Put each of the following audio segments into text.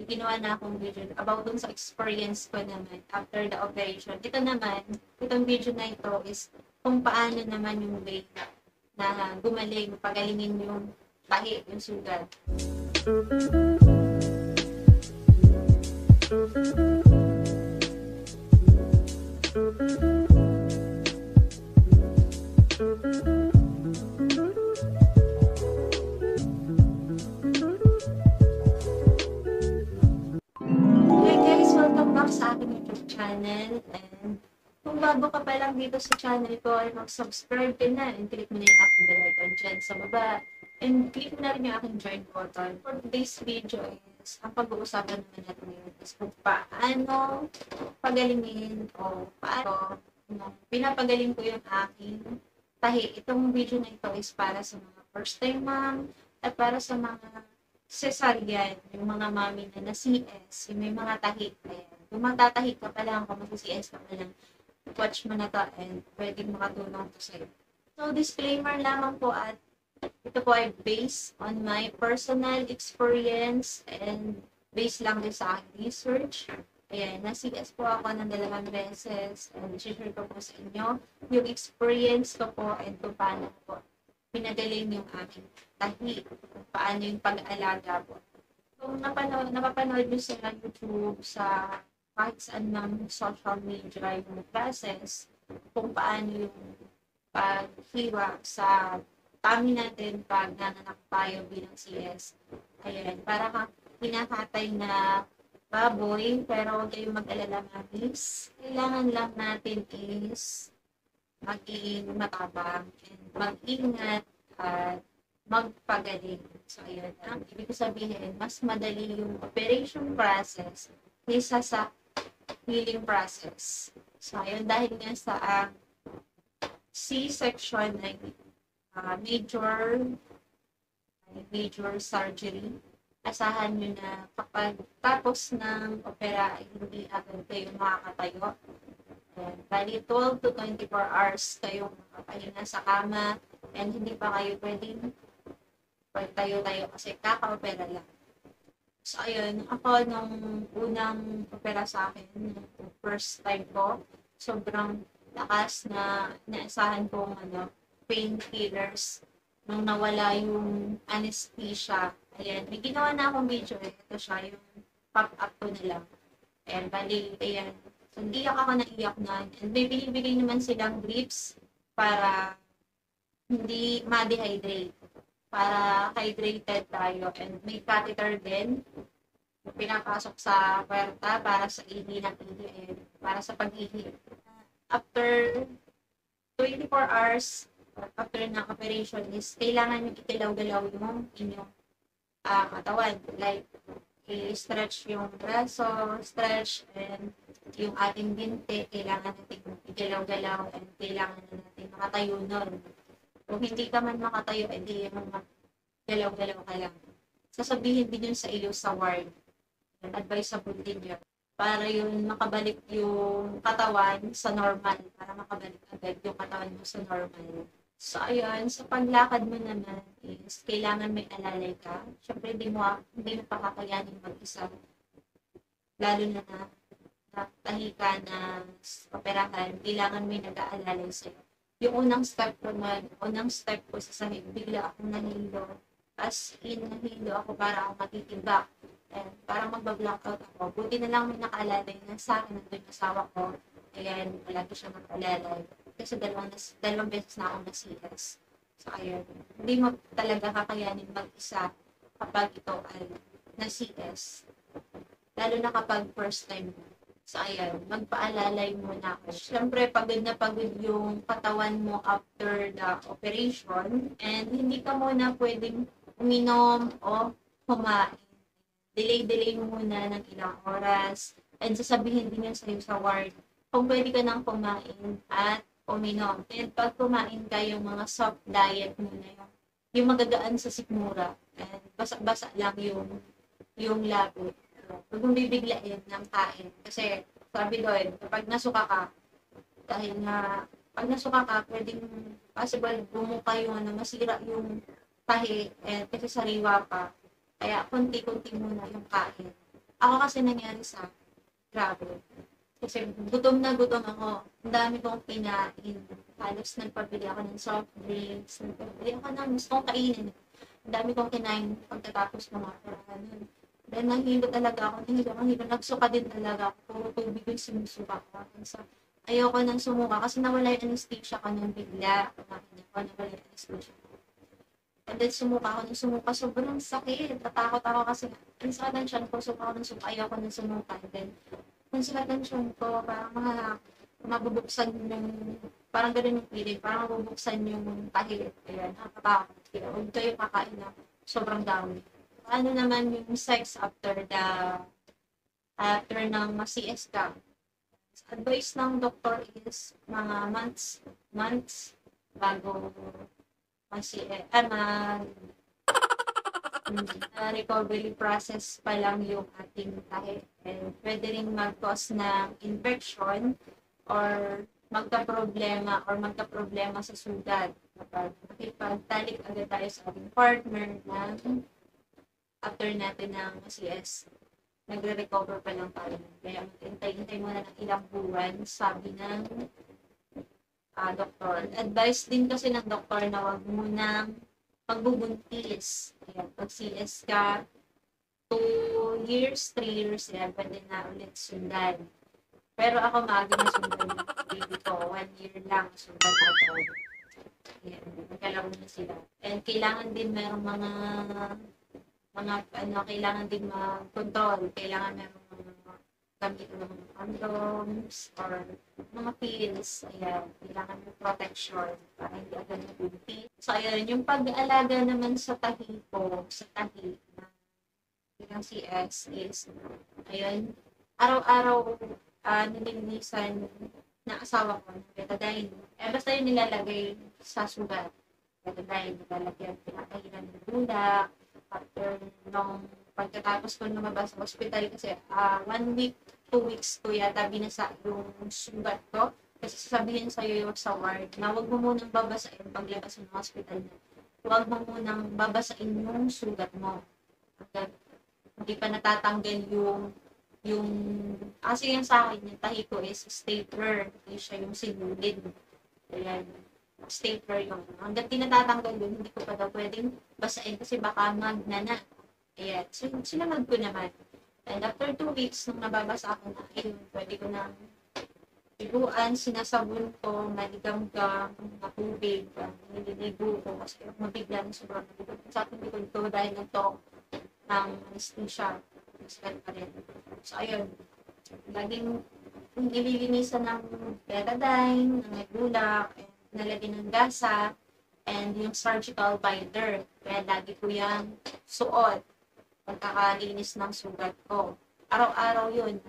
ginawa na akong video about dun sa experience ko naman after the operation. Ito naman, itong video na ito is kung paano naman yung way na gumaling, pagalingin yung tahi, yung sugat. Hey guys, welcome back sa aking YouTube channel. And kung bago ka pa lang dito sa channel ko, ay mag-subscribe ka na and click mo na yung aking bell icon dyan sa baba. And click mo na rin yung aking join button. For today's video is, ang pag-uusapan naman natin ngayon is kung paano pagalingin o paano pinapagaling ko yung aking tahi. Itong video na ito is para sa mga first time mom at para sa mga cesarean, yung mga mami na CS, yung may mga tahi. Ayan. Kung matatahi ka pa lang, kung mag-CS ka pa lang, watch mo na to and pwedeng makatulong to sa'yo. So, disclaimer lamang po at ito po ay based on my personal experience and based lang din sa aking research. Ayan, na-CS po ako ng 2 beses and share ko po sa inyo yung experience ko po and kung paano po pinagaling yung aking tahi, paano yung pag-alaga po. Kung napapanood nyo sa YouTube, sa kahit saan ng social media yung process, kung paano yung paghiwa sa tummy natin pag nanganak tayo bilang CS. Ayan, para kang kinakatay na baboy, pero huwag kayong mag-alala mamis. Kailangan lang natin is maging matabang and mag-ingat at magpagaling. So, ayun. Ang ibig sabihin, mas madali yung operation process kaysa sa healing process. So, ayun. Dahil nga sa C-section na major surgery, asahan nyo na kapag tapos ng opera ay hindi agad kayo makakatayo. Bali, 12 to 24 hours kayong nakapahinga sa kama and hindi pa kayo pwedeng tayo-tayo kasi kaka-opera lang. So, ayun, ako nung unang opera sa akin, first time ko, sobrang lakas na naasahan kong painkillers nung nawala yung anesthesia. Ayan, may ginawa na akong video eh. Ito siya, yung pop-up ko na lang. Ayan, bali, ayan, so, iyak ako na iyak na. And may binibigay naman silang drips para hindi ma-dehydrate. Para hydrated tayo. And may catheter din. Pinapasok sa puwerta para sa ihi ng ihi. Ayan, para sa pag-ihi. After 24 hours, after ng operation is, kailangan yung ikilaw-galaw yung inyong katawan. Like, i-stretch yung braso, stretch, and yung ating binti, kailangan natin igalaw-galaw, and kailangan natin makatayo nun. Kung hindi ka man makatayo, edi yung galaw-galaw ka lang. Sasabihin din yun sa iyo sa ward. Advisable din yun. Para yun makabalik yung katawan sa normal. Para makabalik agad yung katawan mo sa normal. So, ayun, sa paglakad mo naman is, kailangan may alalay ka. Siyempre, hindi mo pakakayanin mag-isa. Lalo na tahi ka na operahan, kailangan may nag-aalalay sa'yo. Yung unang step ko sa sahig, bigla akong nahilo. As in, nahilo ako para ako matitibak. And parang magbablockout ako. Buti na lang may nakaalalay na sa akin, nandun yung asawa ko. Ayan, palagi siya mag-alalay. Kasi dalawang beses na akong na-CS. So, ayun. Hindi mo talaga kakayanin mag-isa kapag ito ay na-CS. Lalo na kapag first time mo. So, ayun. Magpaalalay muna ako. Siyempre, pagod na pagod yung katawan mo after the operation. And hindi ka muna pwedeng uminom o kumain. Delay mo muna ng ilang oras. And sasabihin din yun sa'yo sa ward kung pwede ka nang kumain at uminom. And pag kumain ka, yung mga soft diet muna, yung magagaan sa sikmura. And basa-basa lang yung labi. Huwag mong bibiglain ng kain. Kasi sabi doon, kapag nasuka ka, dahil na pag nasuka ka, pwedeng possible bumuka yung masira yung tahi. And kasi sariwa pa. Kaya konti-konti muna yung kain. Ako kasi nangyari sa akin, grabe. Kasi gutom na gutom ako. Ang dami kong kinain. Halos nagpabili ako ng soft drinks. Nagpabili ako ng gusto kong kainin. Ang dami kong kinain pagkatapos ng mga operahan nun. Then nahilo talaga ako. Nahilo. Nagsuka din talaga ako. Puro tubig yung sinusuka ko. So, ayoko nang sumuka kasi nawala yung anesthesia ko nung bigla. Kumain ako, nawala yung anesthesia ko. And then sumuka ako nung sumuka. Sobrang sakit. Natakot ako kasi ang sakit ng tiyan ko. Suka ako nung sumuka. Ayoko nung sumuka. And then ang sakit ng tiyan ko. Parang mabubuksan yung parang ganun yung feeling. Parang mabubuksan yung tahi. Ayan. Nakakatakot. Kaya huwag kayo kakain na sobrang dami. Ano naman yung sex after ng CS ka? Advice ng doktor is mga months bago recovery process pa lang yung ating tahi. And pwede rin mag-cause ng infection or magka-problema sa sugat. Kapag nakipagtalik agad tayo sa ating partner na after natin ng CS, nagre-recover pa lang tayo. Kaya hintay muna ng ilang buwan, sabi ng doktor. Advice din kasi ng doktor na wag munang pagbubuntis. Ayan, pag CS ka, 2 years, 3 years, yan, pwede na ulit sundan. Pero ako maaga na sundan ng baby ko. 1 year lang sundan ako. Ayan, nagkalaro na sila. And kailangan din merong kailangan din mag-control. Kailangan merong gamit ng mga condoms or mga pills. Ayan, kailangan ng protection para hindi agad nabuntis. So, ayan, yung pag-aalaga naman sa tahi na bilang CS is, ayan, araw-araw nililinisan ng asawa ko ng betadine. Basta yun nilalagay sa sugat. Betadine, nilalagyan, pinakailan ng bulak. After nung pagkatapos ko lumabas sa hospital kasi 1 week, 2 weeks ko yata binasa yung sugat ko. Kasi sasabihin sa'yo yung sa ward na huwag mo munang babasain paglabas ng hospital na. Huwag mo munang babasain yung sugat mo. Hanggang hindi pa natatanggal yung kasi yung sa akin, yung tahi ko is stapler. Hindi siya yung sinulid. Ayan. Stapler yung hanggang tinatatanggal yun, hindi ko pa daw pwedeng basain kasi baka magnana. Ayan. So, sinamag ko naman. And after 2 weeks, nung nababasa ako na, ayun, pwede ko na iguan, sinasabon ko, maligam-gam, na tubig, nililigo ko kasi mabigla na sobrang nabigla. Sa akin, likod ko dahil nagtok ng anesthesia. Masakit pa rin. So, ayun. Laging nililinisan ng betadine, ng nagulak, nalagyan ng gasa, and yung surgical binder. Kaya lagi ko yung suot pagkakalinis ng sugat ko. Araw-araw yun.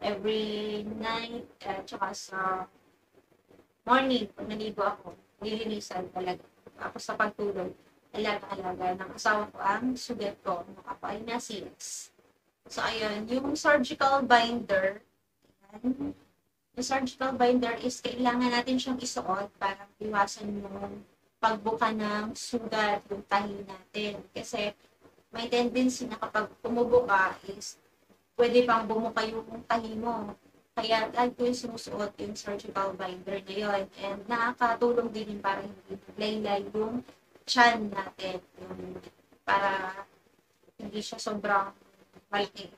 Every night, tsaka sa morning, pag naligo ako, nililinisan talaga. Ako sa pagtulog, alaga-alaga ng asawa ko ang sugat ko. Nakapay na 6. So, ayun. Yung surgical binder, ayan, yung surgical binder is kailangan natin siyang isuot para iwasan yung pagbuka ng sugat, yung tahi natin. Kasi may tendency na kapag tumubo ka is pwede pang bumuka yung tahi mo. Kaya lagi ko yung sinusuot yung surgical binder na yun. And nakakatulong din yun para hindi laylay yung tiyan natin. Yung, para hindi siya sobrang malaki.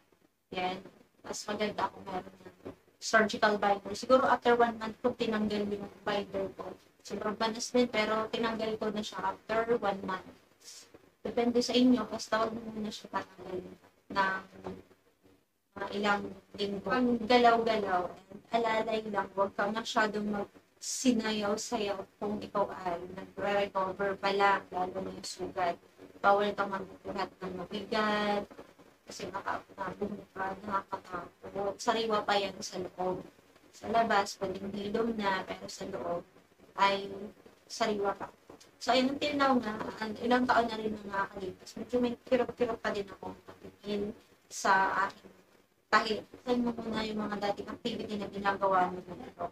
Yan. Mas maganda kung meron ng surgical binder. Siguro after 1 month ko tinanggal yung binder ko. Sobrang panas din pero tinanggal ko na siya after 1 month. Depende sa inyo, basta huwag mo muna siya tatanggalin ng ilang linggo. Ang galaw-galaw, alalay lang, huwag ka masyadong sinayaw-sayaw kung ikaw ay nagre-recover pa lang, lalo na yung sugat. Bawal kang magbuhat ng mabigat, kasi nakabumuka, nakakatakot. Sariwa pa yan sa loob. Sa labas, pwedeng hilom na, pero sa loob ay sariwa pa. So, ayun, until now nga, ilang taon na rin na nakakalipas. Medyo may kirok-kirok pa din ako patingin sa aking kahit saan mo muna yung mga dating activity na ginagawa mo na ito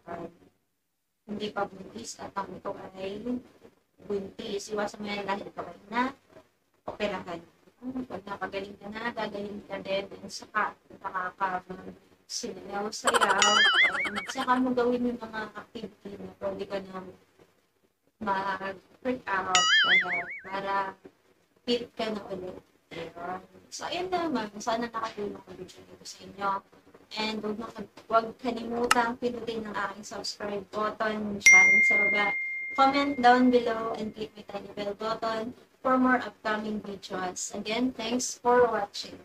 hindi pa buntis at ang ito ay buntis. Iwasan mo yan lahat ito ay na operahan. Pag napagaling ka na, gagaling ka din. And saka, sayaw-sayaw. Saka mo gawin yung mga activity na pwede ka na mag-work out. Para fit ka na ulit. Ayun. So, ayun naman. Sana nakatulong ko dito sa inyo. And huwag kalimutang pinutin ang aking subscribe button dyan sa baba. Comment down below and click my tiny bell button for more upcoming videos. Again, thanks for watching.